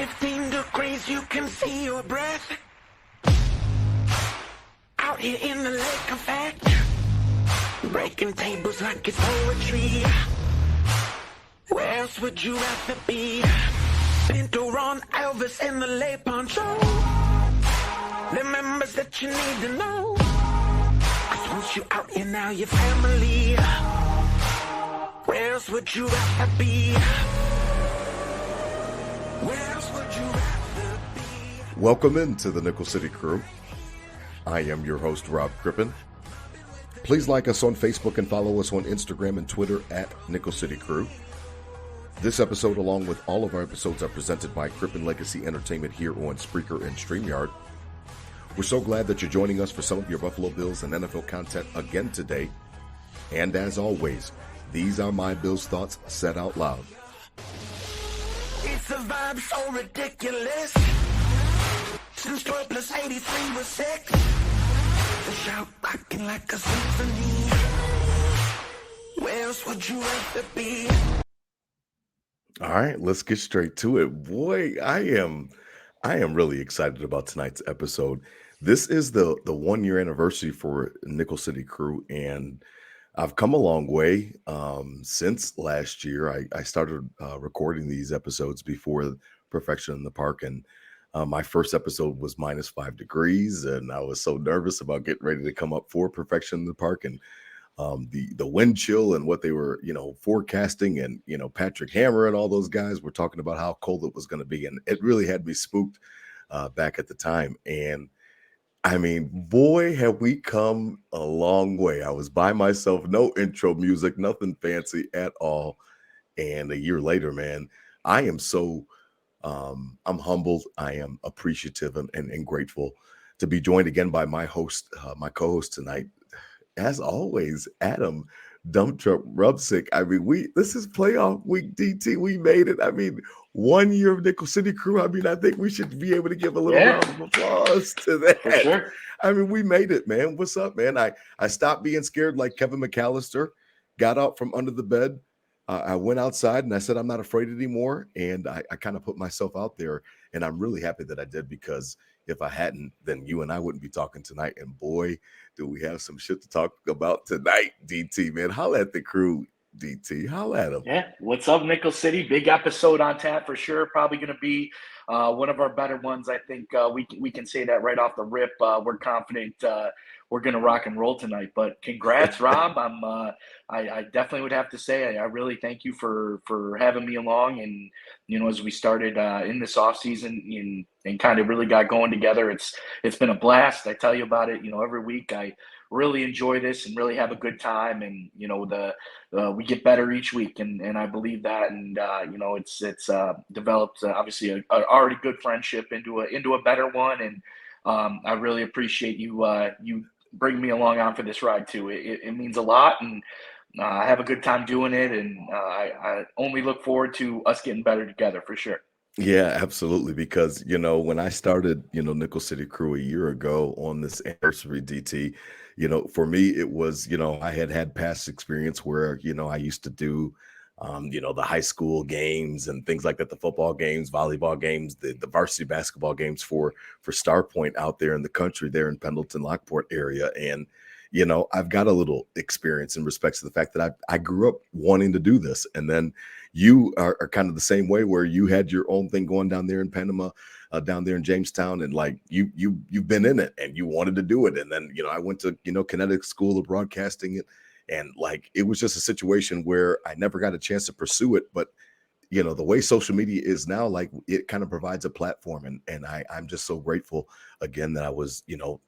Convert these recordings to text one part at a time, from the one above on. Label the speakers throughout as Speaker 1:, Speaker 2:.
Speaker 1: 15 degrees, you can see your breath. Out here in the lake effect, breaking tables like it's poetry. Where else would you rather be? Pinto, Ron, Elvis, in the lay poncho. The members that you need to know. 'Cause once you out here now, your family. Where else would you rather be? Where else would you rather be?
Speaker 2: Welcome into the Nickel City Crew. I am your host, Rob Crippen. Please like us on Facebook and follow us on Instagram and Twitter at Nickel City Crew. This episode, along with all of our episodes, are presented by Crippen Legacy Entertainment here on Spreaker and StreamYard. We're so glad that you're joining us for some of your Buffalo Bills and NFL content again today. And as always, these are my Bills thoughts said out loud.
Speaker 1: It's a vibe so ridiculous. Since 12 plus 83 was 6. The shout rocking like a symphony. Where else would you rather be?
Speaker 2: All right, let's get straight to it. Boy, I am really excited about tonight's episode. This is the 1 year anniversary for Nickel City Crew, and I've come a long way since last year. I started recording these episodes before Perfection in the Park, and my first episode was -5 degrees, and I was so nervous about getting ready to come up for Perfection in the Park, and the wind chill and what they were, forecasting, and Patrick Hammer and all those guys were talking about how cold it was going to be, and it really had me spooked back at the time. And I mean, boy, have we come a long way. I was by myself, no intro music, nothing fancy at all. And a year later, man, I am so I'm humbled. I am appreciative and grateful to be joined again by my host, my co-host tonight. As always, Adam Dump Truck Rubsick. I mean, this is playoff week, DT. We made it. I mean, 1 year of Nickel City Crew. I mean, I think we should be able to give a little round of applause to that.
Speaker 3: For sure.
Speaker 2: I mean, we made it, man. What's up, man? I stopped being scared like Kevin McAllister, got out from under the bed. I went outside and I said, I'm not afraid anymore. And I kind of put myself out there. And I'm really happy that I did, because if I hadn't, then you and I wouldn't be talking tonight. And boy, do we have some shit to talk about tonight, DT, man. Holla at the crew, DT. Holla at them.
Speaker 3: Yeah. What's up, Nickel City? Big episode on tap for sure. Probably going to be one of our better ones. I think we can say that right off the rip. We're confident we're going to rock and roll tonight. But congrats, Rob. I definitely would have to say I really thank you for having me along. And as we started in this off season and kind of really got going together, it's been a blast. I tell you about it, every week. I really enjoy this and really have a good time. And we get better each week, and I believe that. And it's developed obviously a already good friendship into a better one. And I really appreciate you bring me along on for this ride too. It means a lot, and I have a good time doing it, and I only look forward to us getting better together for sure.
Speaker 2: Yeah, absolutely. Because, when I started, Nickel City Crew a year ago on this anniversary, DT, for me, it was, I had past experience where, I used to do, the high school games and things like that, the football games, volleyball games, the varsity basketball games for Star Point out there in the country, there in Pendleton, Lockport area. And, I've got a little experience in respects to the fact that I grew up wanting to do this. And then you are kind of the same way, where you had your own thing going down there in Panama, down there in Jamestown. And like you've been in it and you wanted to do it. And then, I went to, Kinetic School of Broadcasting, and like, it was just a situation where I never got a chance to pursue it. But, the way social media is now, like, it kind of provides a platform. And I'm just so grateful again that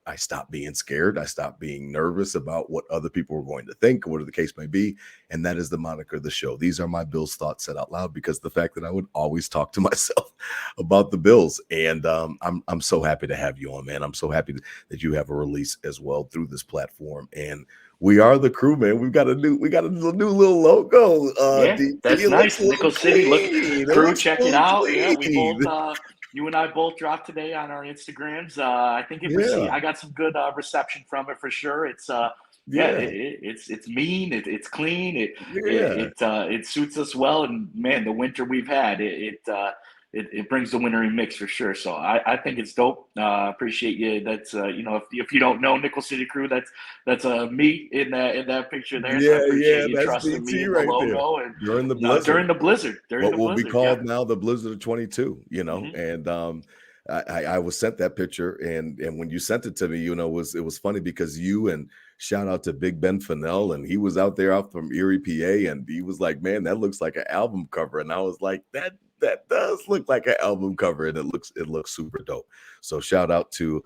Speaker 2: I stopped being scared. I stopped being nervous about what other people were going to think, or whatever the case may be. And that is the moniker of the show. These are my Bills thoughts said out loud, because the fact that I would always talk to myself about the Bills. And I'm so happy to have you on, man. I'm so happy that you have a release as well through this platform. And we are the crew, man. We got a new little logo.
Speaker 3: That's nice. Nickel City, look, crew, check it out. Yeah, we both, you and I both dropped today on our Instagrams. I think I got some good reception from it for sure. It's it's mean, it's clean, it suits us well. And man, the winter we've had, it brings the winnering mix for sure. So I think it's dope. Appreciate you. That's if you don't know Nickel City Crew, that's me in that picture there. So I appreciate you
Speaker 2: That's
Speaker 3: trusting me
Speaker 2: DT
Speaker 3: in the
Speaker 2: right there
Speaker 3: logo and
Speaker 2: during the blizzard.
Speaker 3: during the blizzard.
Speaker 2: What will be
Speaker 3: Yeah.
Speaker 2: called now the Blizzard of 22,
Speaker 3: Mhm.
Speaker 2: and I was sent that picture, and when you sent it to me, it was funny because you and shout out to Big Ben Fennell, and he was out there out from Erie, PA, and he was like, "Man, that looks like an album cover," and I was like, "That does look like an album cover, and it looks super dope." So shout out to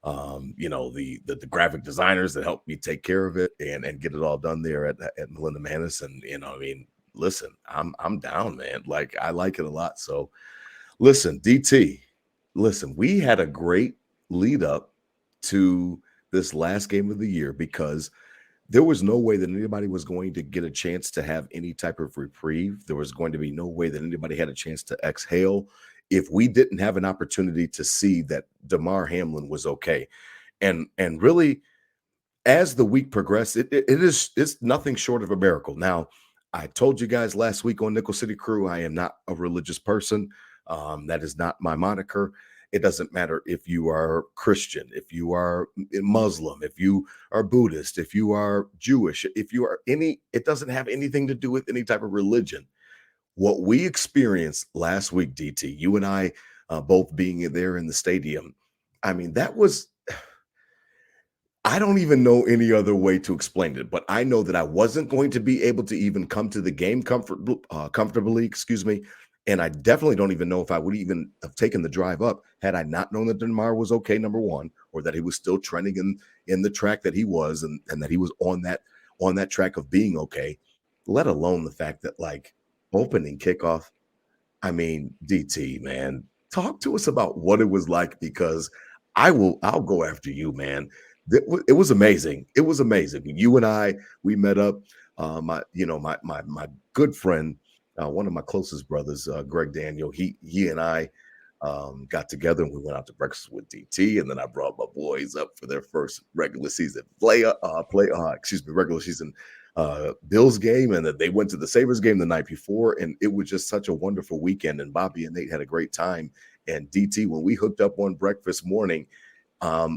Speaker 2: the graphic designers that helped me take care of it and get it all done there at Melinda Manis, and I mean, listen, I'm down, man. Like, I like it a lot. So listen, DT, listen, we had a great lead up to this last game of the year because there was no way that anybody was going to get a chance to have any type of reprieve. There was going to be no way that anybody had a chance to exhale if we didn't have an opportunity to see that Damar Hamlin was okay. And really, as the week progressed, it's nothing short of a miracle. Now, I told you guys last week on Nickel City Crew, I am not a religious person. That is not my moniker. It doesn't matter if you are Christian, if you are Muslim, if you are Buddhist, if you are Jewish, if you are it doesn't have anything to do with any type of religion. What we experienced last week, DT, you and I both being there in the stadium, I mean, I don't even know any other way to explain it, but I know that I wasn't going to be able to even come to the game comfortably, excuse me. And I definitely don't even know if I would even have taken the drive up had I not known that Damar was okay, number one, or that he was still trending in the track that he was, and that he was on that track of being okay, let alone the fact that, like, opening kickoff. I mean, DT, man, talk to us about what it was like, because I'll go after you, man. It was amazing. It was amazing. You and I, we met up. My good friend, one of my closest brothers, Greg Daniel. He and I got together and we went out to breakfast with DT, and then I brought my boys up for their first regular season regular season Bills game, and that they went to the Sabres game the night before, and it was just such a wonderful weekend. And Bobby and Nate had a great time. And DT, when we hooked up on breakfast morning,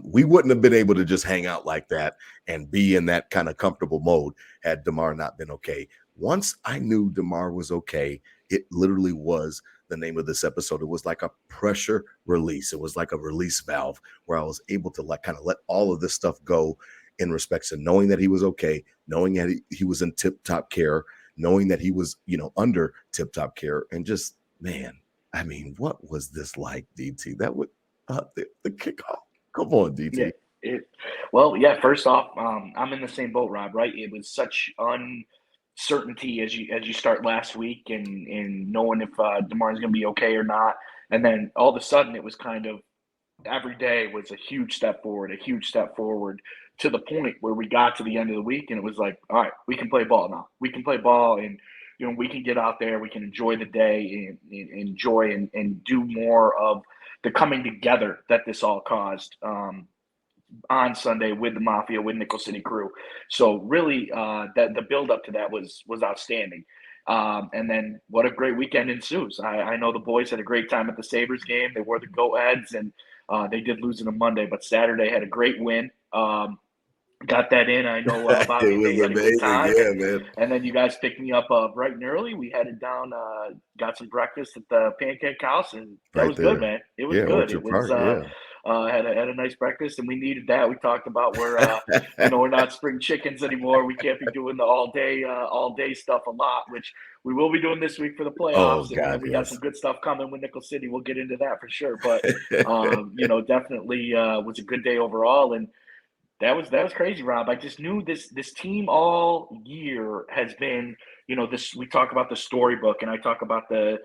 Speaker 2: we wouldn't have been able to just hang out like that and be in that kind of comfortable mode had Damar not been okay. Once I knew Damar was okay, it literally was the name of this episode. It was like a pressure release. It was like a release valve where I was able to kind of let all of this stuff go in respects to knowing that he was okay, knowing that he was in tip-top care, knowing that he was, under tip-top care. And just, man, I mean, what was this like, DT? That would the kickoff. Come on, DT.
Speaker 3: Yeah. First off, I'm in the same boat, Rob. Right? It was such uncertainty as you start last week, and knowing if Damar's going to be okay or not, and then all of a sudden it was kind of every day was a huge step forward, to the point where we got to the end of the week and it was like, all right, we can play ball now. We can play ball, and we can get out there, we can enjoy the day and enjoy and do more of the coming together that this all caused on Sunday with the Mafia, with Nickel City Crew. So really, that the build up to that was outstanding. And then what a great weekend ensues. I know the boys had a great time at the Sabres game. They wore the go-aheads, and they did lose on a Monday, but Saturday had a great win. Got that in. I know Bobby
Speaker 2: It
Speaker 3: and
Speaker 2: was
Speaker 3: Nate had a good
Speaker 2: amazing.
Speaker 3: time.
Speaker 2: Yeah, man.
Speaker 3: And then you guys picked me up bright and early. We headed down, got some breakfast at the Pancake House, and that
Speaker 2: Right
Speaker 3: was good,
Speaker 2: there.
Speaker 3: man. It was
Speaker 2: Yeah,
Speaker 3: good. It
Speaker 2: Orchard
Speaker 3: was
Speaker 2: Park. Yeah.
Speaker 3: had a nice breakfast, and we needed that. We talked about where we're not spring chickens anymore. We can't be doing the all day stuff a lot, which we will be doing this week for the
Speaker 2: Oh
Speaker 3: playoffs. And
Speaker 2: God,
Speaker 3: we got some
Speaker 2: yes.
Speaker 3: good stuff coming with Nickel City. We'll get into that for sure. But definitely was a good day overall. And that was crazy, Rob. I just knew this team all year has been, this. We talk about the storybook, and I talk about the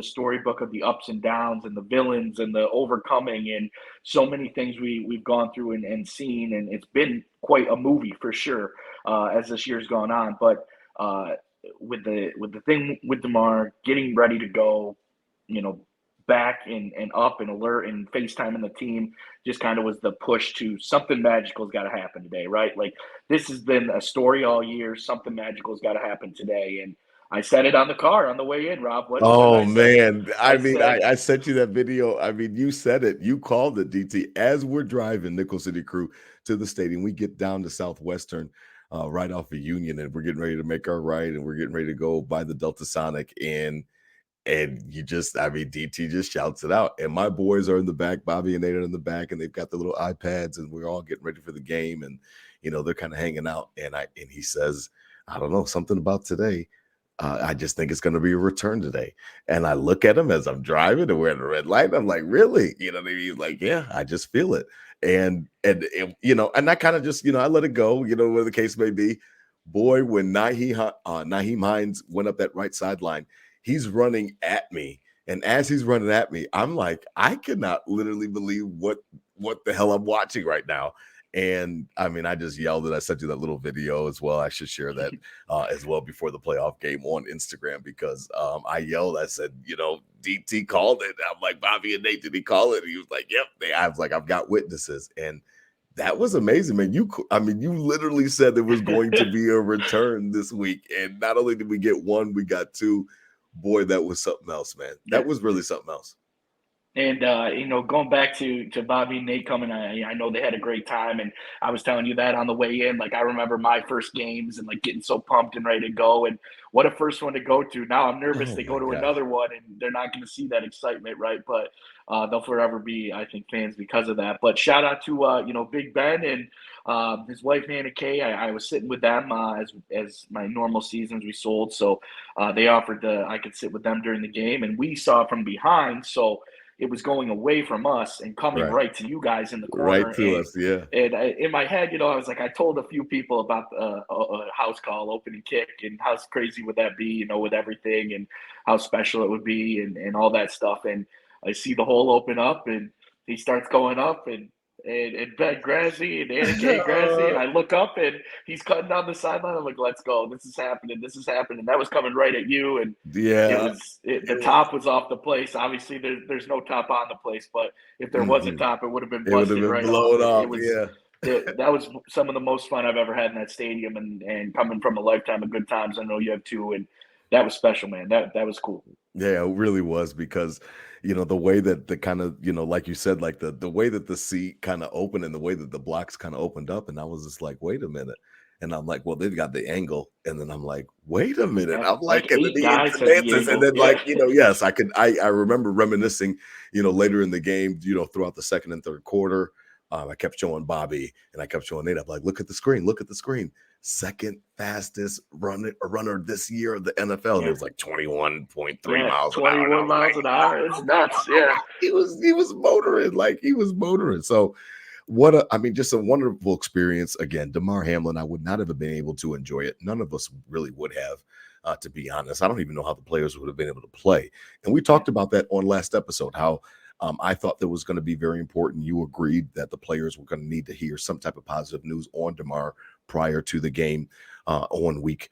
Speaker 3: storybook of the ups and downs and the villains and the overcoming and so many things we've gone through and seen, and it's been quite a movie for sure as this year's gone on. But with the thing with Damar getting ready to go, back and up and alert and FaceTime and the team just kind of was the push to something magical's got to happen today, right? Like, this has been a story all year. Something magical's got to happen today. And I said it on the car on the way in, Rob. What did
Speaker 2: Oh
Speaker 3: I say?
Speaker 2: man. I
Speaker 3: I
Speaker 2: mean,
Speaker 3: said,
Speaker 2: I sent you that video. I mean, you said it. You called it, DT. As we're driving Nickel City Crew to the stadium, we get down to Southwestern, right off of Union, and we're getting ready to make our right, and we're getting ready to go by the Delta Sonic. And you just, I mean, DT just shouts it out. And my boys are in the back, Bobby and Nate are in the back, and they've got the little iPads, and we're all getting ready for the game. And, they're kind of hanging out. And he says, I don't know, something about today. I just think it's going to be a return today. And I look at him as I'm driving and we're at a red light. I'm like, really? You know what I mean? Like, yeah, I just feel it. And I kind of just, I let it go, whatever the case may be. Boy, when Nyheim Hines went up that right sideline, he's running at me. And as he's running at me, I'm like, I cannot literally believe what the hell I'm watching right now. And I mean, I just yelled it. I sent you that little video as well. I should share that as well before the playoff game on Instagram, because I yelled. I said, DT called it. I'm like, Bobby and Nate, did he call it? And he was like, yep. I was like, I've got witnesses. And that was amazing, man. You literally said there was going to be a return this week. And not only did we get one, we got two. Boy, that was something else, man. That was really something else.
Speaker 3: And going back to Bobby and Nate coming, I know they had a great time, and I was telling you that on the way in. Like, I remember my first games and like getting so pumped and ready to go. And what a first one to go to. Now I'm nervous they go to another one, and they're not going to see that excitement, right? But they'll forever be, I think, fans because of that. But shout out to Big Ben and his wife Nana Kay. I was sitting with them as my normal seasons we sold, so they offered I could sit with them during the game, and we saw from behind, so it was going away from us and coming right to you guys in the corner.
Speaker 2: Right to us, yeah.
Speaker 3: And in my head, I was like, I told a few people about a house call, opening kick, and how crazy would that be, with everything, and how special it would be, and all that stuff. And I see the hole open up, and he starts going up, and Ben Grassy and Anna Kay Grassy, and I look up, and he's cutting down the sideline. I'm like, let's go. This is happening. That was coming right at you. And the top was off the place. Obviously, there's no top on the place, but if there was a top, it would have been busted right
Speaker 2: blown off.
Speaker 3: That was some of the most fun I've ever had in that stadium, and coming from a lifetime of good times. I know you have too, and that was special, man. That was cool.
Speaker 2: Yeah, it really was, because the way that the kind of, like you said, like the way that the seat kind of opened and the way that the blocks kind of opened up, and I was just like, wait a minute. And I'm like, well, they've got the angle. And then I'm like, wait a minute. I'm like, and then yes, I remember reminiscing, later in the game, throughout the second and third quarter. I kept showing Bobby and I kept showing Nate. I'm like, look at the screen. Second fastest runner this year of the NFL. And it was like 21.3 miles an hour.
Speaker 3: 21 miles an hour. It's nuts. Yeah.
Speaker 2: He was motoring. So just a wonderful experience. Again, Damar Hamlin, I would not have been able to enjoy it. None of us really would have, to be honest. I don't even know how the players would have been able to play. And we talked about that on last episode, how I thought that was going to be very important. You agreed that the players were going to need to hear some type of positive news on Damar prior to the game on week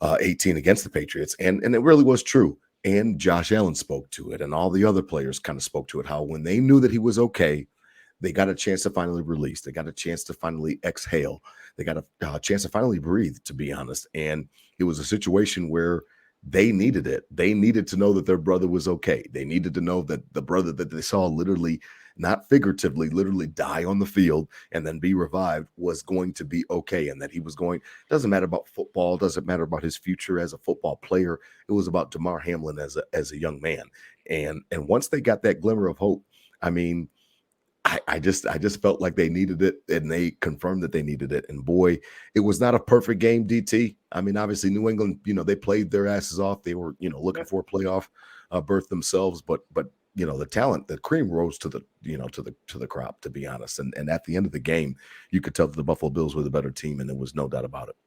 Speaker 2: 18 against the Patriots. And it really was true. And Josh Allen spoke to it, and all the other players kind of spoke to it, how when they knew that he was okay, they got a chance to finally release. They got a chance to finally exhale. They got a chance to finally breathe, to be honest. And it was a situation where they needed it. They needed to know that their brother was okay. They needed to know that the brother that they saw literally, not figuratively, literally die on the field and then be revived was going to be okay. And that he was going, doesn't matter about football, doesn't matter about his future as a football player. It was about Damar Hamlin as a young man. And once they got that glimmer of hope, I mean, I just felt like they needed it, and they confirmed that they needed it. And boy, it was not a perfect game, DT. I mean, obviously New England, they played their asses off. They were, looking for a playoff berth themselves, but the talent, the cream rose to the, to the crop, to be honest. And at the end of the game, you could tell that the Buffalo Bills were the better team, and there was no doubt about it.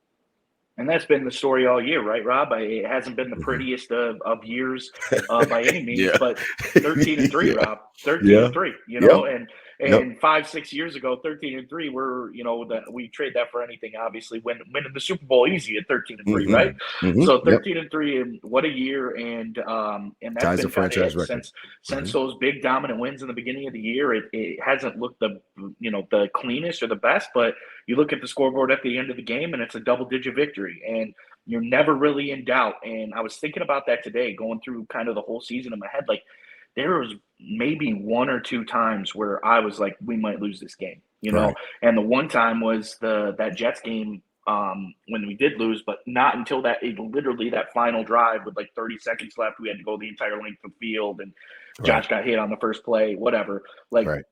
Speaker 3: And that's been the story all year, right, Rob? It hasn't been the prettiest of years by any means, but 13-3, Rob. 13-3, and 5-6 years ago, 13-3, we trade that for anything, obviously, winning the Super Bowl easy at 13-3, right? So 13-3, and what a year, and that's
Speaker 2: ties
Speaker 3: been
Speaker 2: a franchise record
Speaker 3: since those big dominant wins in the beginning of the year. It hasn't looked the cleanest or the best, but you look at the scoreboard at the end of the game, and it's a double-digit victory. And you're never really in doubt. And I was thinking about that today, going through kind of the whole season in my head. Like, there was maybe one or two times where I was like, we might lose this game, you know?
Speaker 2: Right.
Speaker 3: And the one time was that Jets game when we did lose, but not until literally that final drive with like 30 seconds left. We had to go the entire length of the field, and
Speaker 2: Right.
Speaker 3: Josh got hit on the first play, whatever. Like,
Speaker 2: Right.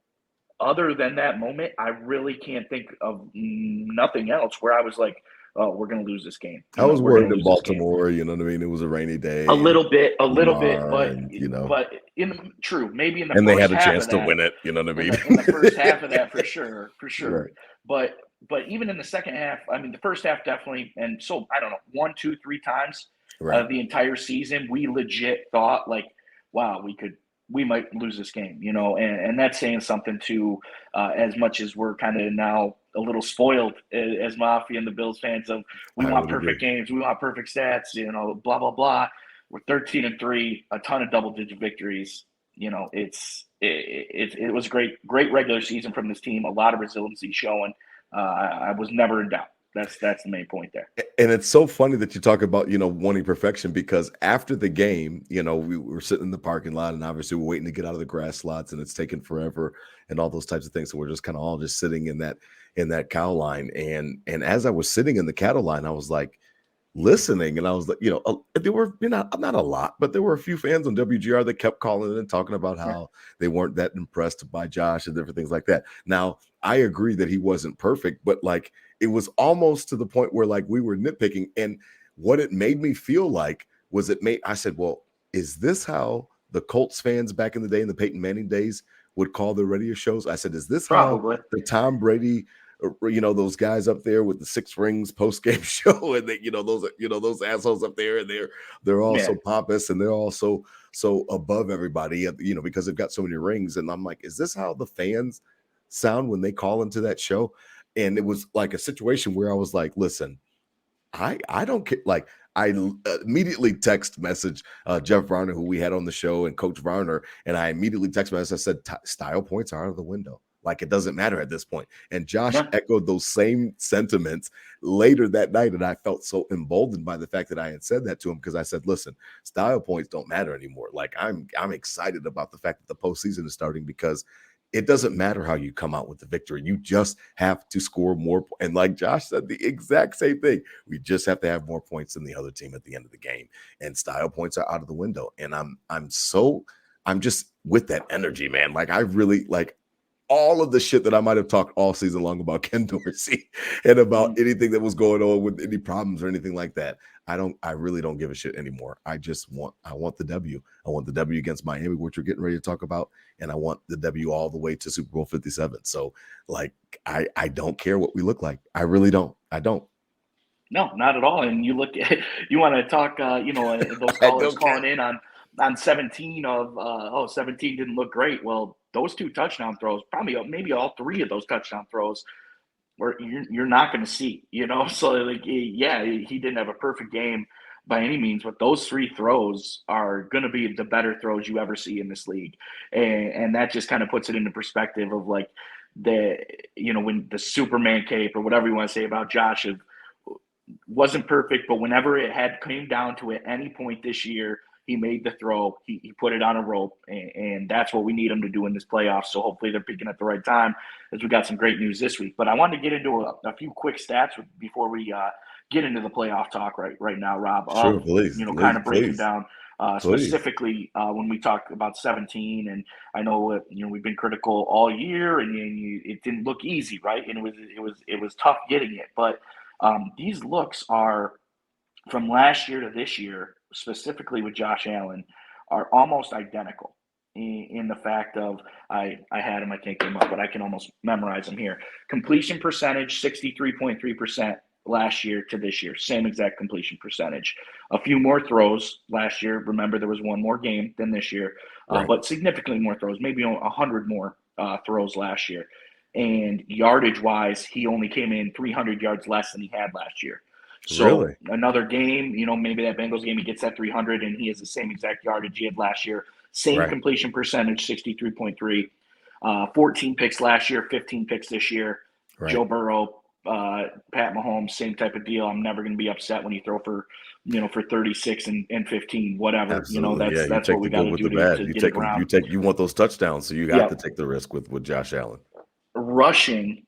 Speaker 3: other than that moment, I really can't think of nothing else where I was like, oh, we're going to lose this game.
Speaker 2: I was
Speaker 3: We're going
Speaker 2: worried
Speaker 3: to
Speaker 2: in
Speaker 3: lose this game.
Speaker 2: Baltimore, you know what I mean? It was a rainy day.
Speaker 3: A little bit,
Speaker 2: Damar,
Speaker 3: but
Speaker 2: and, you know,
Speaker 3: true, maybe in the
Speaker 2: and they
Speaker 3: first
Speaker 2: had a
Speaker 3: half
Speaker 2: chance
Speaker 3: of
Speaker 2: to
Speaker 3: that,
Speaker 2: win it, you know what I mean?
Speaker 3: in the first half of that, for sure.
Speaker 2: Right.
Speaker 3: But even in the second half, I mean, the first half definitely, and so I don't know, 1, 2, 3 times
Speaker 2: Right.
Speaker 3: the entire season, we legit thought like, wow, we might lose this game, you know, and that's saying something too. As much as we're kind of now a little spoiled as Mafia and the Bills fans of we
Speaker 2: I
Speaker 3: want
Speaker 2: would
Speaker 3: perfect
Speaker 2: agree.
Speaker 3: games, we want perfect stats, you know, blah blah blah. We're 13-3, a ton of double-digit victories. You know, it was a great regular season from this team. A lot of resiliency showing. I was never in doubt. That's the main point there.
Speaker 2: And it's so funny that you talk about, you know, wanting perfection, because after the game, you know, we were sitting in the parking lot, and obviously we're waiting to get out of the grass lots, and it's taking forever and all those types of things. So we're just kind of all just sitting in that cow line. And as I was sitting in the cattle line, I was like listening, and I was like, you know, there were, you know, not a lot, but there were a few fans on WGR that kept calling in and talking about
Speaker 3: Yeah.
Speaker 2: how they weren't that impressed by Josh and different things like that. Now, I agree that he wasn't perfect, but like, it was almost to the point where like we were nitpicking. And what it made me feel like was I said, well, is this how the Colts fans back in the day, in the Peyton Manning days, would call their radio shows? I said, is this how
Speaker 3: Probably.
Speaker 2: the Tom Brady, you know, those guys up there with the 6 rings post-game show, and they, those assholes up there, and they're all
Speaker 3: Yeah.
Speaker 2: so pompous, and they're all so above everybody, you know, because they've got so many rings. And I'm like, is this how the fans sound when they call into that show? And it was like a situation where I was like, listen, I don't care. Like, I immediately text message Jeff Varner, who we had on the show, and Coach Varner, and I immediately text message. I said, style points are out of the window. Like, it doesn't matter at this point. And Josh
Speaker 3: Yeah.
Speaker 2: echoed those same sentiments later that night, and I felt so emboldened by the fact that I had said that to him, because I said, listen, style points don't matter anymore. Like, I'm excited about the fact that the postseason is starting, because it doesn't matter how you come out with the victory. You just have to score more. And like Josh said, the exact same thing. We just have to have more points than the other team at the end of the game. And style points are out of the window. And I'm just with that energy, man. Like, I really like all of the shit that I might have talked all season long about Ken Dorsey and about anything that was going on with any problems or anything like that. I really don't give a shit anymore. I want the W. I want the W against Miami, which we're getting ready to talk about. And I want the W all the way to Super Bowl 57. So like, I don't care what we look like. I really don't. I don't.
Speaker 3: No, not at all. And you look at, you want to talk, those callers calling in on 17 of, 17 didn't look great. Well, those 2 touchdown throws, probably maybe all 3 of those touchdown throws, where you're not going to see, you know? So like, yeah, he didn't have a perfect game by any means, but those 3 throws are going to be the better throws you ever see in this league. And that just kind of puts it into perspective of like when the Superman cape or whatever you want to say about Josh wasn't perfect, but whenever it had came down to it, any point this year, he made the throw. He put it on a rope, and that's what we need him to do in this playoff. So hopefully they're picking at the right time, as we got some great news this week. But I wanted to get into a few quick stats before we get into the playoff talk right now, Rob.
Speaker 2: Sure, please.
Speaker 3: Kind of breaking
Speaker 2: please.
Speaker 3: down specifically when we talk about 17. And I know we've been critical all year, and it didn't look easy, right? And it was tough getting it, but these looks are from last year to this year, specifically with Josh Allen, are almost identical in the fact of I had him, I can't get him up, but I can almost memorize them here. Completion percentage, 63.3% last year to this year, same exact completion percentage. A few more throws last year. Remember, there was one more game than this year,
Speaker 2: Right.
Speaker 3: but significantly more throws, maybe 100 more throws last year. And yardage wise, he only came in 300 yards less than he had last year. So
Speaker 2: Really?
Speaker 3: another game, maybe that Bengals game, he gets that 300 and he has the same exact yardage he had last year. Same
Speaker 2: Right.
Speaker 3: completion percentage, 63.3. 14 picks last year, 15 picks this year.
Speaker 2: Right.
Speaker 3: Joe Burrow, Pat Mahomes, same type of deal. I'm never going to be upset when you throw for 36 and 15, whatever.
Speaker 2: Absolutely. Yeah, you
Speaker 3: That's
Speaker 2: take
Speaker 3: what
Speaker 2: the
Speaker 3: we got
Speaker 2: good
Speaker 3: to
Speaker 2: with
Speaker 3: do
Speaker 2: the bad.
Speaker 3: to
Speaker 2: You
Speaker 3: get it
Speaker 2: take them.
Speaker 3: around.
Speaker 2: You want those touchdowns, so you got to
Speaker 3: Yep.
Speaker 2: take the risk with Josh Allen.
Speaker 3: Rushing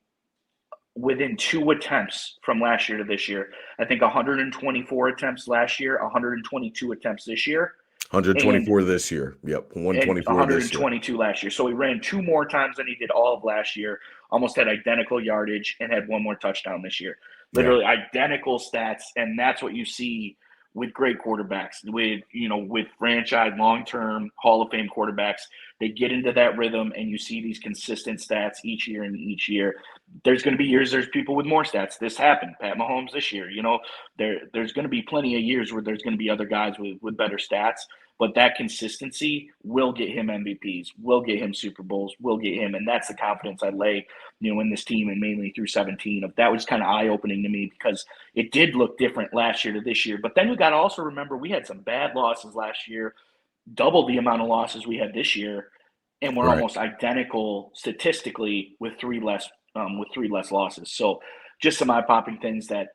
Speaker 3: within 2 attempts from last year to this year. I think 124 attempts last year, 122 attempts this year.
Speaker 2: 124 this year. Yep,
Speaker 3: And
Speaker 2: 124 this year.
Speaker 3: 122 last year. So he ran 2 more times than he did all of last year, almost had identical yardage, and had 1 more touchdown this year. Literally identical stats, and that's what you see with great quarterbacks, with franchise long-term Hall of Fame quarterbacks. They get into that rhythm, and you see these consistent stats each year and each year. There's going to be years there's people with more stats. This happened. Pat Mahomes this year. There's going to be plenty of years where there's going to be other guys with better stats. But that consistency will get him MVPs, will get him Super Bowls, will get him. And that's the confidence I lay, in this team, and mainly through 17. That was kind of eye-opening to me because it did look different last year to this year. But then we got to also remember we had some bad losses last year, double the amount of losses we had this year, and we're almost identical statistically with 3 less losses. So just some eye-popping things that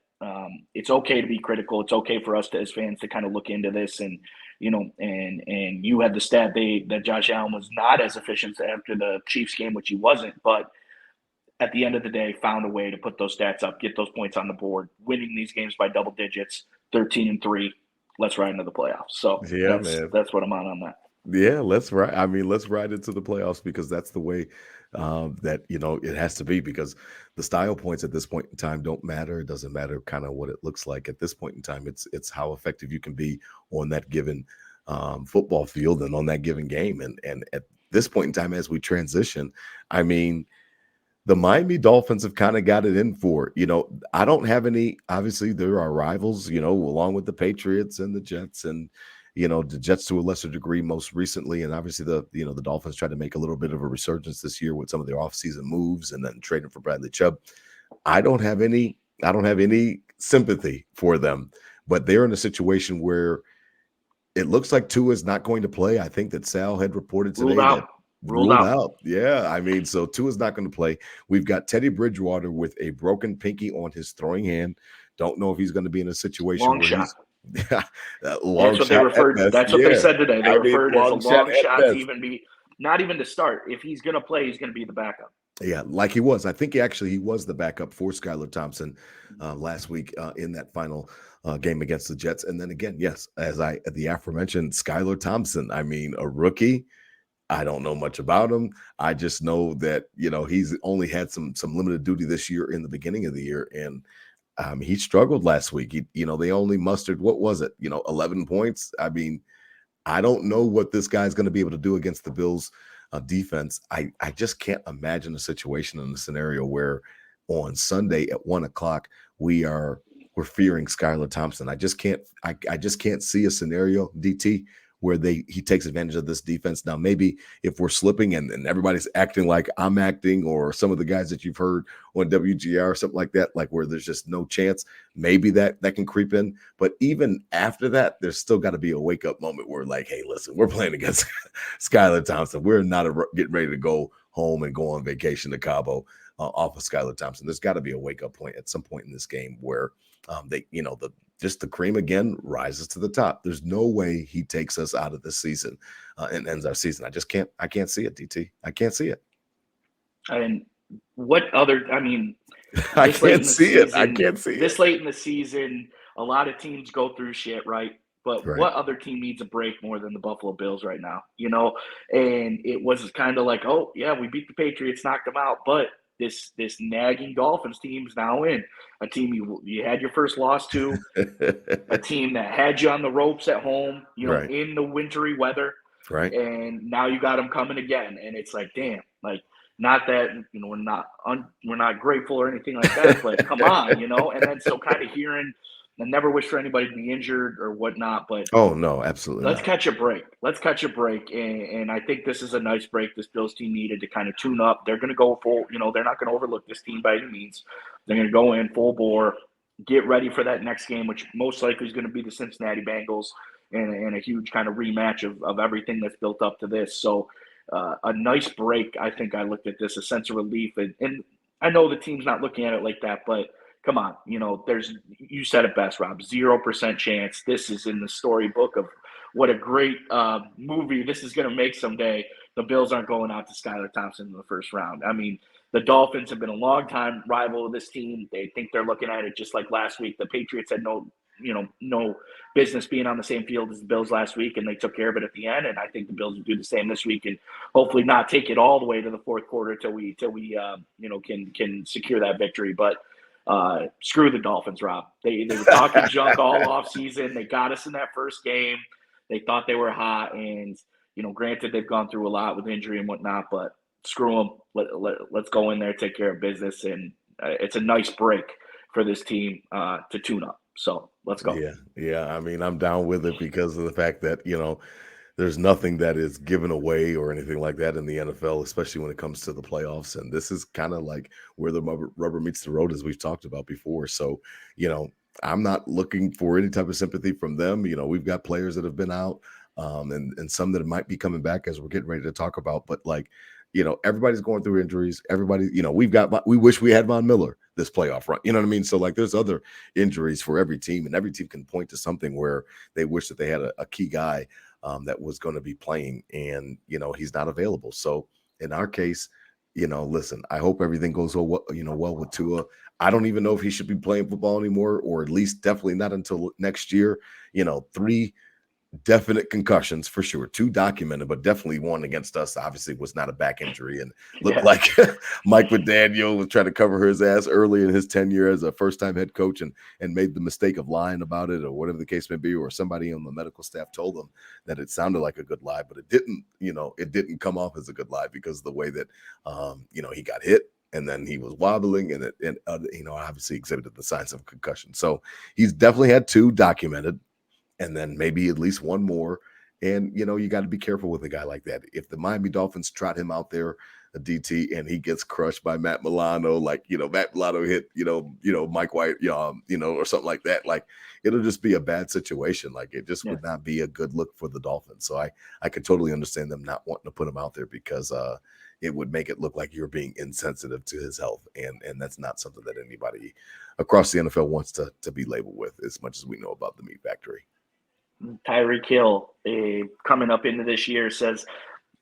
Speaker 3: it's okay to be critical. It's okay for us as fans to kind of look into this and you had the stat that Josh Allen was not as efficient after the Chiefs game, which he wasn't, but at the end of the day, found a way to put those stats up, get those points on the board, winning these games by double digits, 13-3. Let's ride into the playoffs. So that's what I'm on that.
Speaker 2: Yeah, let's ride. I mean, let's ride into the playoffs because that's the way that it has to be. Because the style points at this point in time don't matter. It doesn't matter kind of what it looks like at this point in time. It's how effective you can be on that given football field and on that given game. And at this point in time, as we transition, I mean, the Miami Dolphins have kind of got it in for. I don't have any. Obviously, there are rivals. Along with the Patriots and the Jets and. The Jets to a lesser degree most recently, and obviously the Dolphins tried to make a little bit of a resurgence this year with some of their offseason moves and then trading for Bradley Chubb. I don't have any sympathy for them, but they're in a situation where it looks like Tua is not going to play. I think that Sal had reported today that ruled out. Yeah, I mean, so Tua is not going to play. We've got Teddy Bridgewater with a broken pinky on his throwing hand. Don't know if he's going to be in a situation
Speaker 3: long
Speaker 2: where
Speaker 3: shot.
Speaker 2: That's
Speaker 3: what they referred. That's what they said today. They referred as a long shot to not even to start. If he's going to play, he's going to be the backup.
Speaker 2: Yeah, like he was. I think he was the backup for Skylar Thompson last week in that final game against the Jets. And then again, yes, the aforementioned Skylar Thompson. I mean, a rookie. I don't know much about him. I just know that he's only had some limited duty this year in the beginning of the year, and he struggled last week. They only mustered, what was it? 11 points. I mean, I don't know what this guy's going to be able to do against the Bills defense. I just can't imagine a situation in a scenario where on Sunday at 1:00 we're fearing Skylar Thompson. I just can't see a scenario, DT, where he takes advantage of this defense. Now, maybe if we're slipping and everybody's acting like I'm acting, or some of the guys that you've heard on WGR or something like that, like where there's just no chance, maybe that can creep in. But even after that, there's still got to be a wake-up moment where like, hey, listen, we're playing against Skylar Thompson. We're not getting ready to go home and go on vacation to Cabo off of Skylar Thompson. There's got to be a wake-up point at some point in this game where the cream again rises to the top. There's no way he takes us out of this season and ends our season. I can't see it, DT. I can't see it.
Speaker 3: And I
Speaker 2: can't see it. I can't see it.
Speaker 3: This late in the season, a lot of teams go through shit, right? But what other team needs a break more than the Buffalo Bills right now? And it was kind of like, oh, yeah, we beat the Patriots, knocked them out, but this nagging Dolphins team's now in. A team you had your first loss to, a team that had you on the ropes at home, in the wintry weather.
Speaker 2: Right.
Speaker 3: And now you got them coming again. And it's like, damn, like, not that, we're not grateful or anything like that, but come on, and then so kind of hearing, I never wish for anybody to be injured or whatnot, but
Speaker 2: oh no, absolutely.
Speaker 3: Let's catch a break. And I think this is a nice break this Bills team needed to kind of tune up. They're going to go full, they're not going to overlook this team by any means. They're going to go in full bore, get ready for that next game, which most likely is going to be the Cincinnati Bengals and a huge kind of rematch of everything that's built up to this. So a nice break. I think I looked at this, a sense of relief. And I know the team's not looking at it like that, but come on, you said it best, Rob. 0% chance. This is in the storybook of what a great movie this is going to make someday. The Bills aren't going out to Skylar Thompson in the first round. I mean, the Dolphins have been a long time rival of this team. They think they're looking at it just like last week. The Patriots had no business being on the same field as the Bills last week, and they took care of it at the end. And I think the Bills will do the same this week, and hopefully not take it all the way to the fourth quarter till we can secure that victory. But screw the Dolphins, Rob. They were talking junk all off season. They got us in that first game. They thought they were hot, and granted they've gone through a lot with injury and whatnot, but screw them. Let's go in there, take care of business, and it's a nice break for this team to tune up. So let's go.
Speaker 2: Yeah. I mean, I'm down with it because of the fact that there's nothing that is given away or anything like that in the NFL, especially when it comes to the playoffs. And this is kind of like where the rubber meets the road, as we've talked about before. So I'm not looking for any type of sympathy from them. We've got players that have been out, and some that might be coming back as we're getting ready to talk about. But everybody's going through injuries. Everybody, we wish we had Von Miller this playoff run. You know what I mean? So there's other injuries for every team, and every team can point to something where they wish that they had a key guy that was going to be playing, and he's not available. So in our case, listen, I hope everything goes well with Tua. I don't even know if he should be playing football anymore, or at least definitely not until next year. 3 definite concussions for sure, 2 documented, but definitely one against us obviously was not a back injury, and looked like Mike McDaniel was trying to cover his ass early in his tenure as a first-time head coach and made the mistake of lying about it, or whatever the case may be, or somebody on the medical staff told him that it sounded like a good lie, but it didn't come off as a good lie because of the way that he got hit. And then he was wobbling, and obviously exhibited the signs of concussion. So he's definitely had 2 documented, and then maybe at least 1 more. And, you got to be careful with a guy like that. If the Miami Dolphins trot him out there, a DT, and he gets crushed by Matt Milano, Matt Milano hit, Mike White, or something like that, it'll just be a bad situation. It just would not be a good look for the Dolphins. So I could totally understand them not wanting to put him out there because it would make it look like you're being insensitive to his health. And that's not something that anybody across the NFL wants to be labeled with, as much as we know about the meat factory.
Speaker 3: Tyreek Hill, coming up into this year, says,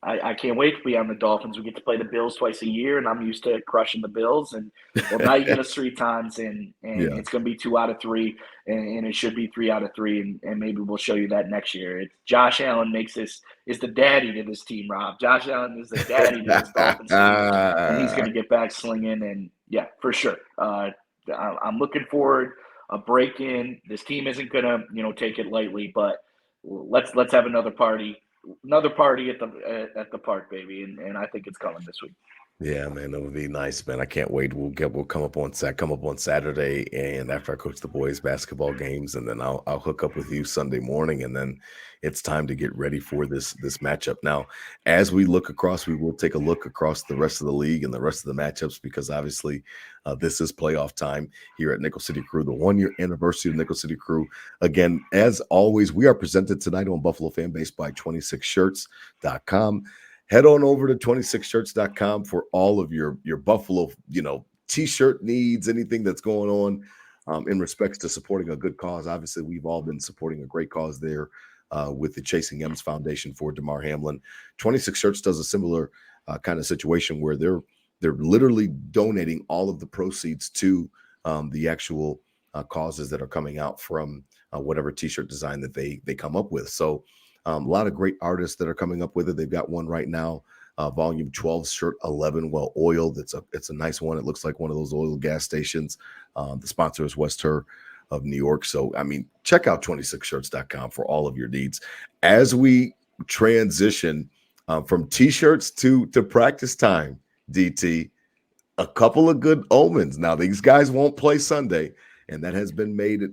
Speaker 3: I can't wait to be on the Dolphins. We get to play the Bills twice a year, and I'm used to crushing the Bills. And now you get us 3 times, and it's going to be 2 out of 3, and it should be 3 out of 3, and maybe we'll show you that next year. Josh Allen is the daddy to this team, Rob. Josh Allen is the daddy to this Dolphins team, and he's going to get back slinging. And yeah, for sure. I'm looking forward. A break in. This team isn't gonna, take it lightly, but let's have another party at the park, baby, and I think it's coming this week.
Speaker 2: Yeah, man, that would be nice, man. I can't wait. We'll come up on Saturday, and after I coach the boys' basketball games, and then I'll hook up with you Sunday morning, and then it's time to get ready for this matchup. Now, as we look across, we will take a look across the rest of the league and the rest of the matchups, because obviously this is playoff time here at Nickel City Crew, the 1-year anniversary of Nickel City Crew. Again, as always, we are presented tonight on Buffalo Fanbase by 26shirts.com. Head on over to 26shirts.com for all of your Buffalo, t-shirt needs, anything that's going on in respects to supporting a good cause. Obviously, we've all been supporting a great cause there with the Chasing M's Foundation for Damar Hamlin. 26 Shirts does a similar kind of situation where they're literally donating all of the proceeds to the actual causes that are coming out from whatever t-shirt design that they come up with. So a lot of great artists that are coming up with it. They've got one right now, volume 12, shirt 11, well oiled. It's a nice one. It looks like one of those oil gas stations. The sponsor is Wester of New York. So, I mean, check out 26shirts.com for all of your needs. As we transition from t-shirts to practice time, DT, a couple of good omens. Now, these guys won't play Sunday, and that has been made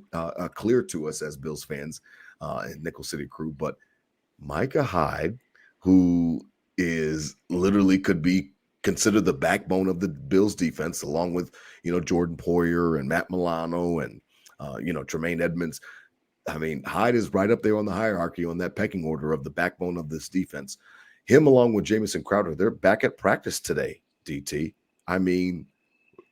Speaker 2: clear to us as Bills fans and Nickel City Crew. But Micah Hyde, who is literally could be considered the backbone of the Bills defense, along with, Jordan Poyer and Matt Milano and, Tremaine Edmonds. I mean, Hyde is right up there on the hierarchy on that pecking order of the backbone of this defense. Him along with Jamison Crowder, they're back at practice today, DT. I mean,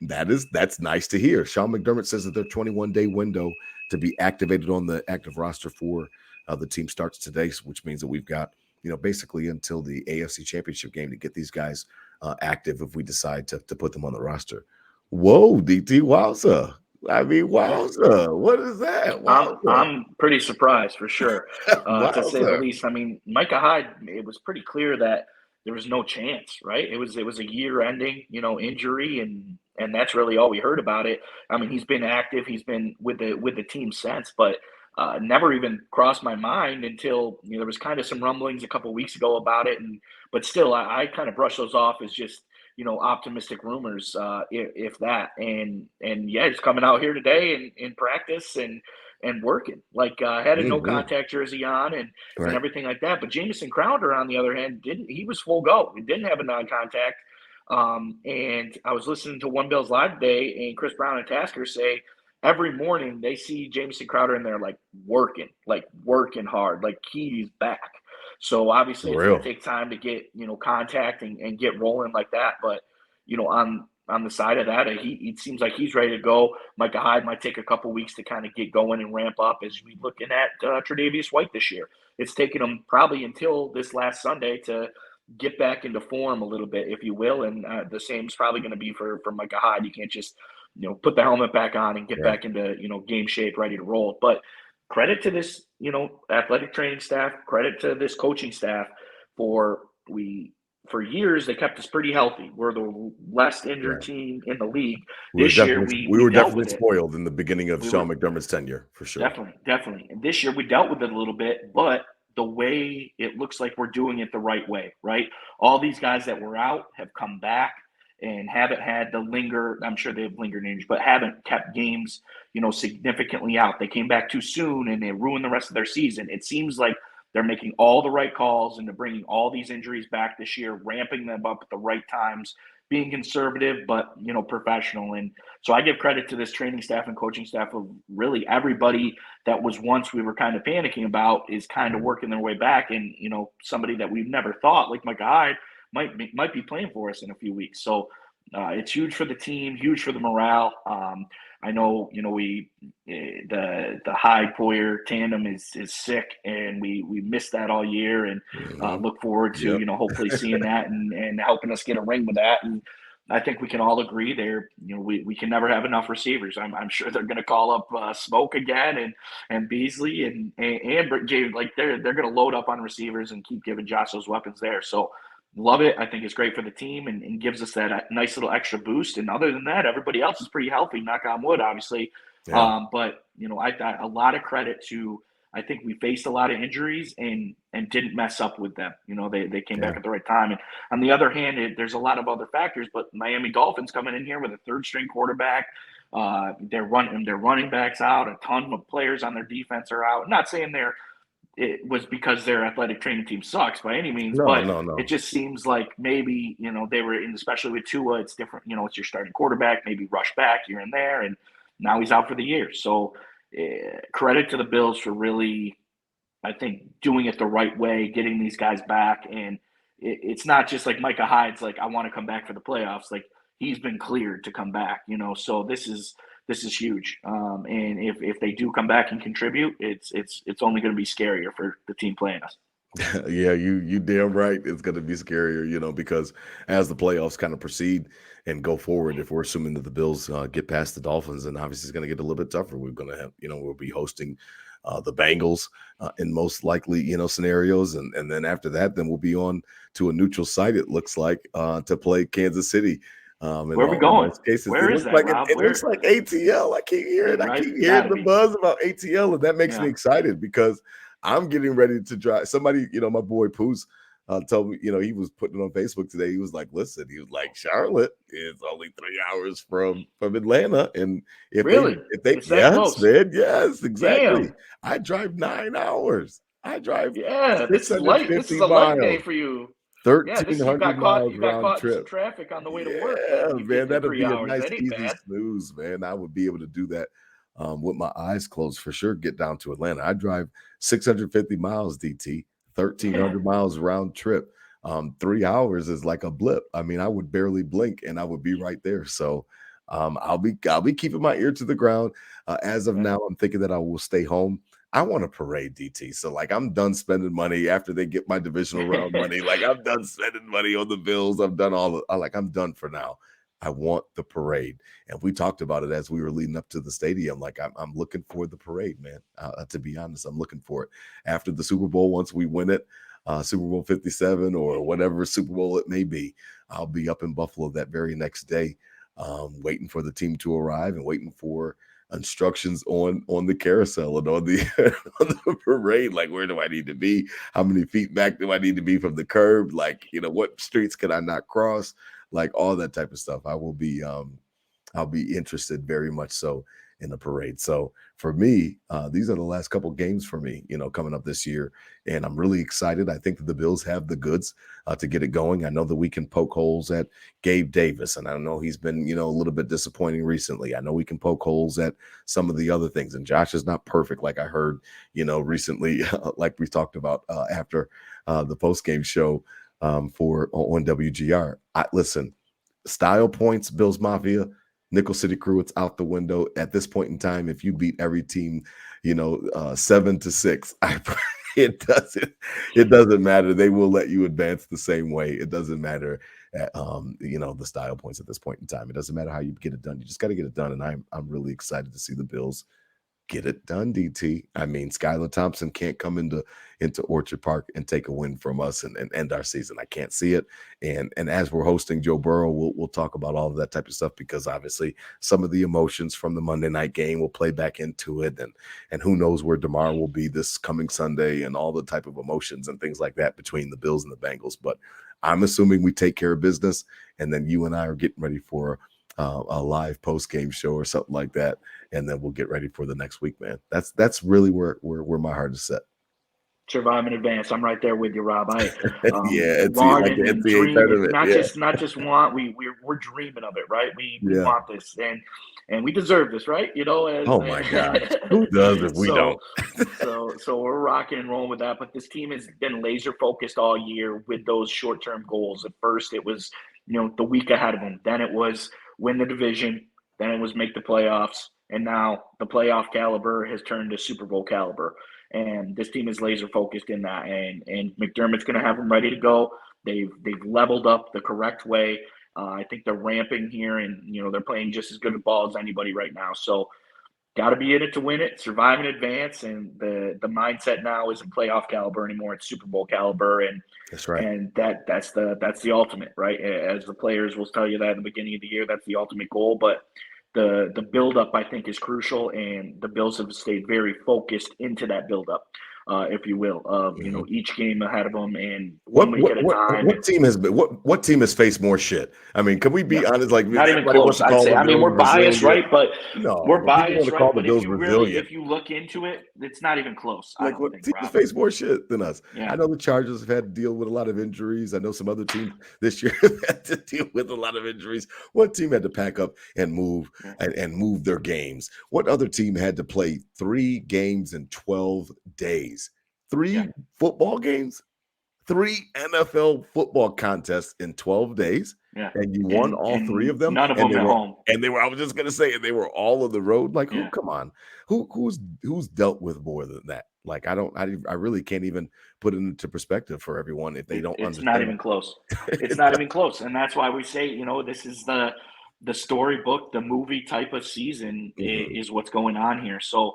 Speaker 2: that's nice to hear. Sean McDermott says that their 21-day window to be activated on the active roster for the team starts today, which means that we've got, basically until the AFC Championship game to get these guys active if we decide to put them on the roster. Whoa, DT, wowza. I mean, wowza. What is that? Wowza.
Speaker 3: I'm pretty surprised for sure, to say the
Speaker 2: Wowza.
Speaker 3: least. I mean, Micah Hyde, it was pretty clear that there was no chance, right? It was a year-ending, injury, and that's really all we heard about it. I mean, he's been active, he's been with the team since, but never even crossed my mind until there was kind of some rumblings a couple of weeks ago about it, but still, I kind of brush those off as just optimistic rumors, if that. And yeah, he's coming out here today in practice and working. Like had a no contact jersey on and everything like that. But Jamison Crowder, on the other hand, he was full go. He didn't have a non-contact. And I was listening to One Bills Live today, and Chris Brown and Tasker say every morning they see Jamison Crowder in there working hard, like he's back. So obviously it's going to take time to get, contact and get rolling like that. But, on the side of that, it seems like he's ready to go. Micah Hyde might take a couple weeks to kind of get going and ramp up as we looking at Tre'Davious White this year. It's taken him probably until this last Sunday to get back into form a little bit, if you will. And the same is probably going to be for Micah Hyde. You can't just, put the helmet back on and get back into, game shape, ready to roll. But credit to this, athletic training staff, credit to this coaching staff for years they kept us pretty healthy. We're the less injured team in the league. This year we
Speaker 2: were definitely spoiled in the beginning of Sean McDermott's tenure, for sure.
Speaker 3: Definitely. And this year we dealt with it a little bit, but the way it looks like we're doing it the right way, right? All these guys that were out have come back and haven't had the linger. I'm sure they've lingered injuries, but haven't kept games, significantly out. They came back too soon and they ruined the rest of their season. It seems like they're making all the right calls and they're bringing all these injuries back this year, ramping them up at the right times, being conservative, but, professional. And so I give credit to this training staff and coaching staff of really everybody that was once we were kind of panicking about is kind of working their way back. And, somebody that we've never thought, like Micah Hyde, might be playing for us in a few weeks. So it's huge for the team, huge for the morale. I know, the Hyde Poyer tandem is sick, and we missed that all year, and look forward to hopefully seeing that and helping us get a ring with that. And I think we can all agree there. We can never have enough receivers. I'm sure they're going to call up Smoke again and Beasley and Jay. Like they're going to load up on receivers and keep giving Josh those weapons there. So. Love it. I think it's great for the team and gives us that nice little extra boost. And other than that, everybody else is pretty healthy, knock on wood, obviously. Yeah. But, I got a lot of credit to, I think we faced a lot of injuries and didn't mess up with them. They came back at the right time. And on the other hand, there's a lot of other factors, but Miami Dolphins coming in here with a third string quarterback. They're running backs out. A ton of players on their defense are out. I'm not saying it was because their athletic training team sucks by any means, but it just seems like maybe, they were in, especially with Tua, it's different, it's your starting quarterback, maybe rush back here and there, and now he's out for the year. So credit to the Bills for really, I think, doing it the right way, getting these guys back. And it's not just like Micah Hyde's like, I want to come back for the playoffs. Like he's been cleared to come back, so this is huge. And if they do come back and contribute, it's only going to be scarier for the team playing us.
Speaker 2: Yeah, you damn right. It's going to be scarier, because as the playoffs kind of proceed and go forward, if we're assuming that the Bills get past the Dolphins, then obviously it's going to get a little bit tougher. We're going to have, we'll be hosting the Bengals in most likely, scenarios. And then after that, then we'll be on to a neutral site, it looks like, to play Kansas City.
Speaker 3: Where are we going?
Speaker 2: Cases,
Speaker 3: Where is that, Rob?
Speaker 2: It looks like ATL. I keep hearing the buzz about ATL, and that makes me excited because I'm getting ready to drive. Somebody, my boy Poos told me, he was putting it on Facebook today. He was like, listen, he was like, Charlotte is only 3 hours from Atlanta. And if they yes, man, yes, exactly. Damn. I drive 9 hours. I drive
Speaker 3: this is a light day for you.
Speaker 2: 1,300 miles round trip.
Speaker 3: Some traffic on the way to work.
Speaker 2: Yeah, man, that'll be a nice, easy snooze, man. I would be able to do that with my eyes closed for sure. Get down to Atlanta. I drive 650 miles, DT, 1,300 miles round trip. 3 hours is like a blip. I mean, I would barely blink and I would be right there. So I'll be keeping my ear to the ground. As of now, I'm thinking that I will stay home. I want a parade, DT. So like I'm done spending money after they get my divisional round money. Like I'm done spending money on the Bills. I'm done I'm done for now. I want the parade. And we talked about it as we were leading up to the stadium. Like I'm looking for the parade, man. To be honest, I'm looking for it. After the Super Bowl, once we win it, Super Bowl 57 or whatever Super Bowl it may be, I'll be up in Buffalo that very next day, waiting for the team to arrive and waiting for instructions on the carousel and on the on the parade. Like, where do I need to be? How many feet back do I need to be from the curb? Like, what streets can I not cross? Like all that type of stuff. I'll be interested very much so in the parade. So for me, these are the last couple games for me, coming up this year, and I'm really excited. I think that the Bills have the goods to get it going. I know that we can poke holes at Gabe Davis, and I know he's been, a little bit disappointing recently. I know we can poke holes at some of the other things, and Josh is not perfect, like I heard, recently, like we talked about after the post game show for on WGR. Listen, style points, Bills Mafia. Nickel City Crew, it's out the window at this point in time. If you beat every team, 7-6, it doesn't matter. They will let you advance the same way. It doesn't matter, the style points at this point in time. It doesn't matter how you get it done. You just got to get it done. And I'm really excited to see the Bills get it done, DT. I mean, Skylar Thompson can't come into Orchard Park and take a win from us and end our season. I can't see it. And as we're hosting Joe Burrow, we'll talk about all of that type of stuff, because obviously some of the emotions from the Monday night game will play back into it. And who knows where Damar will be this coming Sunday, and all the type of emotions and things like that between the Bills and the Bengals. But I'm assuming we take care of business, and then you and I are getting ready for a live post-game show or something like that, and then we'll get ready for the next week, man. That's really where my heart is set.
Speaker 3: Survive in advance. I'm right there with you, Rob.
Speaker 2: Yeah,
Speaker 3: and dream, not just want. We're dreaming of it, right? We want this, and we deserve this, right?
Speaker 2: Oh my God, who does if we don't?
Speaker 3: so we're rocking and rolling with that. But this team has been laser focused all year with those short-term goals. At first, it was the week ahead of them. Then it was win the division. Then it was make the playoffs. And now the playoff caliber has turned to Super Bowl caliber. And this team is laser focused in that. And McDermott's going to have them ready to go. They've leveled up the correct way. I think they're ramping here, and they're playing just as good a ball as anybody right now. So got to be in it to win it, survive in advance. And the mindset now isn't playoff caliber anymore; it's Super Bowl caliber. And
Speaker 2: that's right.
Speaker 3: And that's the ultimate, right? As the players will tell you that at the beginning of the year, that's the ultimate goal. But the buildup, I think, is crucial, and the Bills have stayed very focused into that buildup, if you will, of each game ahead of them, and one week at a time.
Speaker 2: What team has faced more shit? I mean, can we be honest? Like,
Speaker 3: not even close. I'd say. I mean, we're biased, right? But we're biased, right? But if you look into it, it's not even close.
Speaker 2: Like, what team has faced more shit than us? Yeah. I know the Chargers have had to deal with a lot of injuries. I know some other teams this year have had to deal with a lot of injuries. What team had to pack up and move and move their games? What other team had to play 3 games in 12 days? 3 football games? 3 NFL football contests in 12 days, and you won all 3 of them.
Speaker 3: None of them at home.
Speaker 2: And they were. I was just gonna say, they were all on the road. Like, come on, who's dealt with more than that? Like, I really can't even put it into perspective for everyone if they don't.
Speaker 3: It's not even close. It's not even close, and that's why we say, this is the storybook, the movie type of season is what's going on here. So.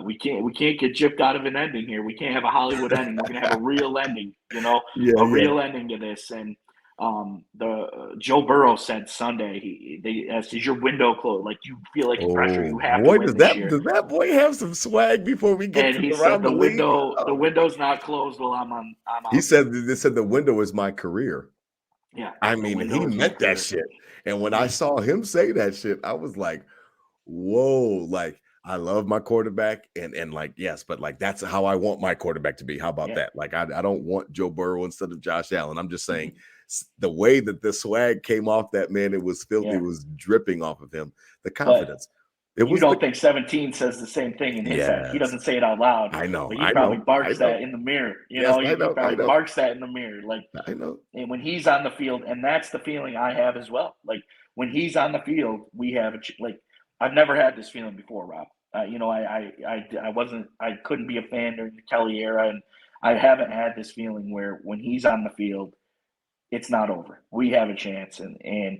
Speaker 3: We can't get gypped out of an ending here. We can't have a Hollywood ending. We're gonna have a real ending, real ending to this. And the Joe Burrow said Sunday, they asked, "Is your window closed? Like, you feel like pressure you have to win this year?"
Speaker 2: Does that boy have some swag before we get
Speaker 3: and he said the window? The window's not closed while I'm on.
Speaker 2: He said the window is my career.
Speaker 3: Yeah,
Speaker 2: I mean, he meant that shit. And when I saw him say that shit, I was like, "Whoa!" Like. I love my quarterback, and like, yes, but like, that's how I want my quarterback to be. How about that? Like, I don't want Joe Burrow instead of Josh Allen. I'm just saying the way that the swag came off that man, it was filthy. It was dripping off of him. The confidence.
Speaker 3: You don't think 17 says the same thing in his head. He doesn't say it out loud.
Speaker 2: I know.
Speaker 3: But he probably barks that in the mirror. He probably barks that in the mirror. Like, I know. And when he's on the field, and that's the feeling I have as well. Like, when he's on the field, we have I've never had this feeling before, Rob. I couldn't be a fan during the Kelly era, and I haven't had this feeling where when he's on the field, it's not over. We have a chance, and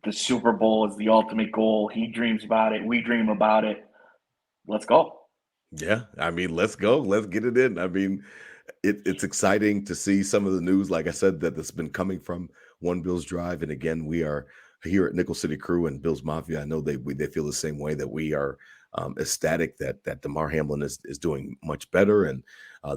Speaker 3: the Super Bowl is the ultimate goal. He dreams about it. We dream about it. Let's go.
Speaker 2: Yeah, I mean, let's go. Let's get it in. I mean, it's exciting to see some of the news, like I said, that's been coming from One Bills Drive. And again, we are here at Nickel City Crew and Bills Mafia. I know they feel the same way, that we are ecstatic that Damar Hamlin is doing much better. And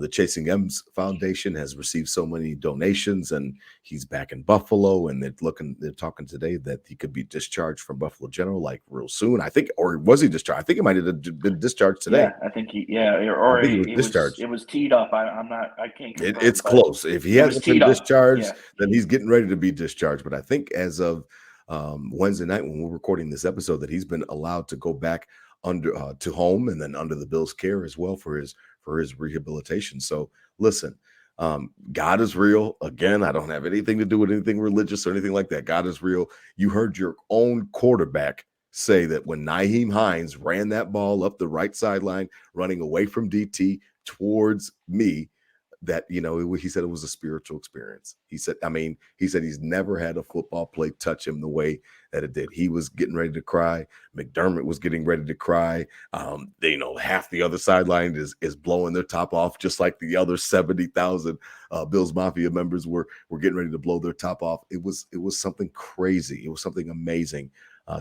Speaker 2: the Chasing M's Foundation has received so many donations, and he's back in Buffalo. And they're talking today that he could be discharged from Buffalo General like real soon. I think, or was he discharged? I think he might have been discharged today.
Speaker 3: Yeah, I think or
Speaker 2: he was discharged.
Speaker 3: It was teed up. I can't confirm,
Speaker 2: it's close. If he hasn't been discharged, then he's getting ready to be discharged. But I think as of Wednesday night, when we're recording this episode, that he's been allowed to go back under to home, and then under the Bills' care as well for his rehabilitation. So listen, God is real. Again, I don't have anything to do with anything religious or anything like that. God is real. You heard your own quarterback say that when Nyheim Hines ran that ball up the right sideline, running away from DT towards me, that, he said it was a spiritual experience. He said he's never had a football play touch him the way that it did. He was getting ready to cry. McDermott was getting ready to cry. Half the other sideline is blowing their top off, just like the other 70,000 Bills Mafia members were getting ready to blow their top off. It was something crazy. It was something amazing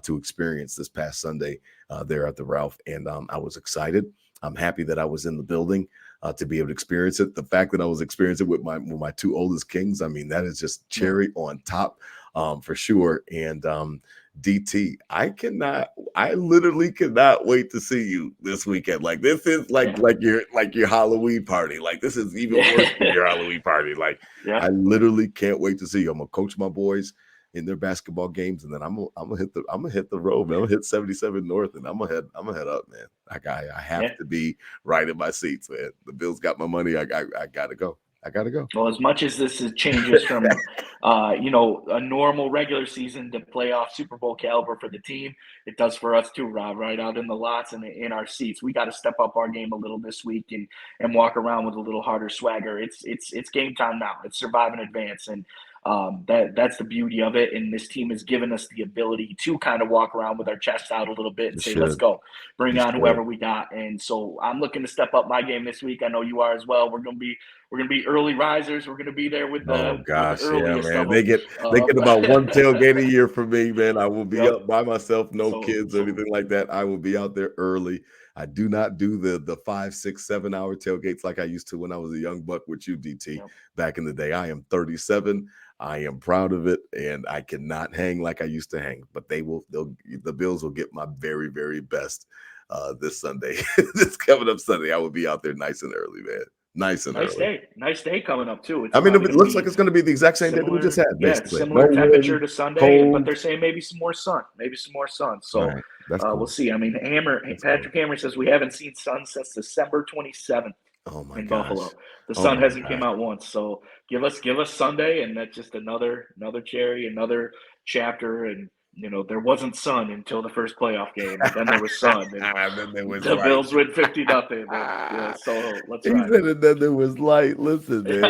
Speaker 2: to experience this past Sunday there at the Ralph. And I was excited. I'm happy that I was in the building to be able to experience it. The fact that I was experiencing it with my two oldest kings, I mean, that is just cherry on top for sure. And DT, I literally cannot wait to see you this weekend. Like, this is like your Halloween party. Like, this is even worse than your Halloween party. Like, I literally can't wait to see you. I'm gonna coach my boys in their basketball games, and then I'm gonna hit the road, man. I'm gonna hit 77 North, and I'm gonna head up, man. I have to be right in my seats, man. The Bills got my money. I gotta go.
Speaker 3: Well, as much as this changes from a normal regular season to playoff Super Bowl caliber for the team, it does for us too, Rob. Right out in the lots and in our seats, we got to step up our game a little this week and walk around with a little harder swagger. It's game time now. It's survive and advance, and that's the beauty of it. And this team has given us the ability to kind of walk around with our chest out a little bit and say, let's go, bring on whoever we got. And so I'm looking to step up my game this week. I know you are as well. We're gonna be early risers. We're gonna be there with the earliest, man.
Speaker 2: They get about one tailgate a year from me, man. I will be up by myself, no kids or anything like that. I will be out there early. I do not do the 5, 6, 7 hour tailgates like I used to when I was a young buck with you, DT, back in the day. I am 37. I am proud of it, and I cannot hang like I used to hang. But the Bills will get my very, very best this Sunday. This coming up Sunday, I will be out there nice and early, man. Nice
Speaker 3: day coming up too.
Speaker 2: It looks like it's going to be the exact same day that we just had. Basically,
Speaker 3: similar temperature to Sunday, but they're saying maybe some more sun. So
Speaker 2: cool.
Speaker 3: We'll see. I mean, Patrick Hammer says we haven't seen sun since December 27th.
Speaker 2: Oh my
Speaker 3: in
Speaker 2: gosh.
Speaker 3: Buffalo. The sun hasn't came out once. So give us Sunday, and that's just another cherry, another chapter. And there wasn't sun until the first playoff game. And then there was sun. And then there was the light. Bills win 50-0. So let's ride.
Speaker 2: And then there was light. Listen, man,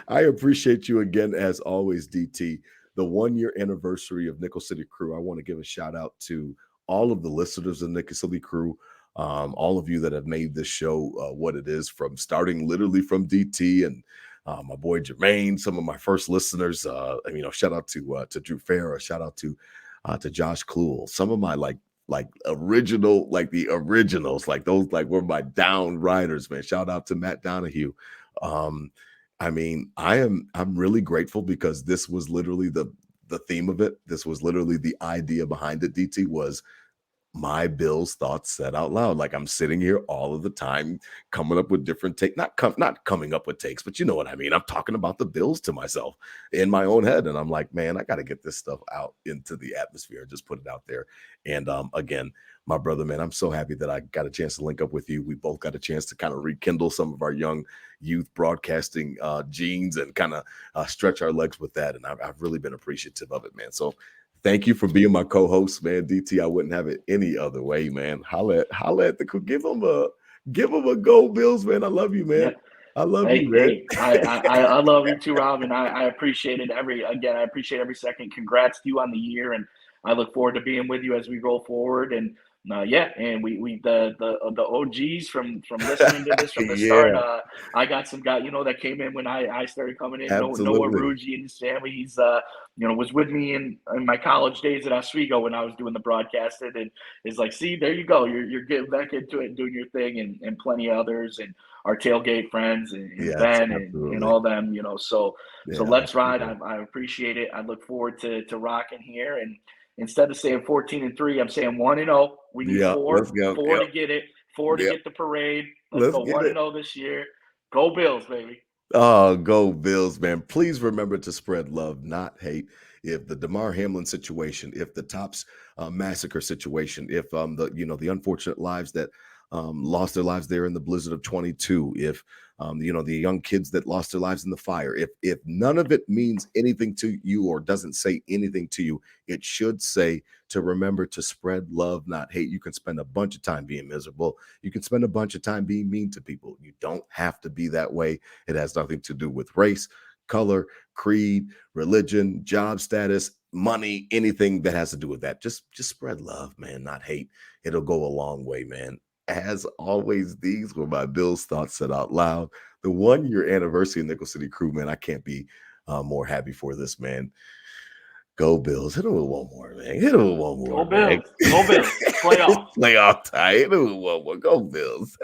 Speaker 2: I appreciate you again as always, DT. The 1-year anniversary of Nickel City Crew. I want to give a shout out to all of the listeners of Nickel City Crew. All of you that have made this show what it is, from starting literally from DT and my boy Jermaine, some of my first listeners. Shout out to Drew Farah, shout out to Josh Kluel, some of my like original, like the originals, like those were my down riders, man. Shout out to Matt Donahue. I'm really grateful, because this was literally the theme of it. This was literally the idea behind it. DT was my Bills thoughts said out loud. Like I'm sitting here all of the time, coming up with different takes, not coming up with takes, but you know what I mean. I'm talking about the Bills to myself in my own head, and I'm like, man, I got to get this stuff out into the atmosphere, just put it out there. And again, my brother, man, I'm so happy that I got a chance to link up with you. We both got a chance to kind of rekindle some of our young youth broadcasting genes and kind of stretch our legs with that. And I've really been appreciative of it, man. So thank you for being my co-host, man. DT, I wouldn't have it any other way, man. Holla at the give them a go, Bills, man. I love you, man.
Speaker 3: Yeah.
Speaker 2: I love
Speaker 3: Hey,
Speaker 2: you, man.
Speaker 3: I love you too, Rob, and I appreciate it I appreciate every second. Congrats to you on the year, and I look forward to being with you as we roll forward. And and we the OGs from listening to this from the start.
Speaker 2: Yeah,
Speaker 3: I got some guy that came in when I started coming in. Noah
Speaker 2: absolutely.
Speaker 3: Ruggie and his family. He's was with me in my college days at Oswego when I was doing the broadcasting, and is like, see, there you go, you're getting back into it and doing your thing, and plenty of others, and our tailgate friends, and
Speaker 2: Yes,
Speaker 3: Ben, and
Speaker 2: absolutely.
Speaker 3: all them, so
Speaker 2: Yeah,
Speaker 3: let's ride.
Speaker 2: absolutely.
Speaker 3: I appreciate it. I look forward to rocking here, and instead of saying 14-3, I'm saying 1-0. We need
Speaker 2: Yeah, let's go.
Speaker 3: four
Speaker 2: Yep,
Speaker 3: to get it, four to
Speaker 2: yep.
Speaker 3: get the parade. Let's
Speaker 2: Let's
Speaker 3: go
Speaker 2: get it.
Speaker 3: 1-0 this year. Go Bills, baby.
Speaker 2: Oh, go Bills, man. Please remember to spread love, not hate. If the Damar Hamlin situation, if the Tops massacre situation, if the unfortunate lives that lost their lives there in the blizzard of 22, if the young kids that lost their lives in the fire, if none of it means anything to you or doesn't say anything to you, it should say to remember to spread love, not hate. You can spend a bunch of time being miserable. You can spend a bunch of time being mean to people. You don't have to be that way. It has nothing to do with race, color, creed, religion, job status, money, anything that has to do with that. Just spread love, man, not hate. It'll go a long way, man. As always, these were my Bills thoughts said out loud. The 1-year anniversary of Nickel City Crew, man. I can't be more happy for this, man. Go Bills. Hit him with one more, man. Hit him with one
Speaker 3: Go
Speaker 2: more, man.
Speaker 3: Bills. Go Bills. Playoff.
Speaker 2: Playoff tie. Hit him with one more. Go Bills.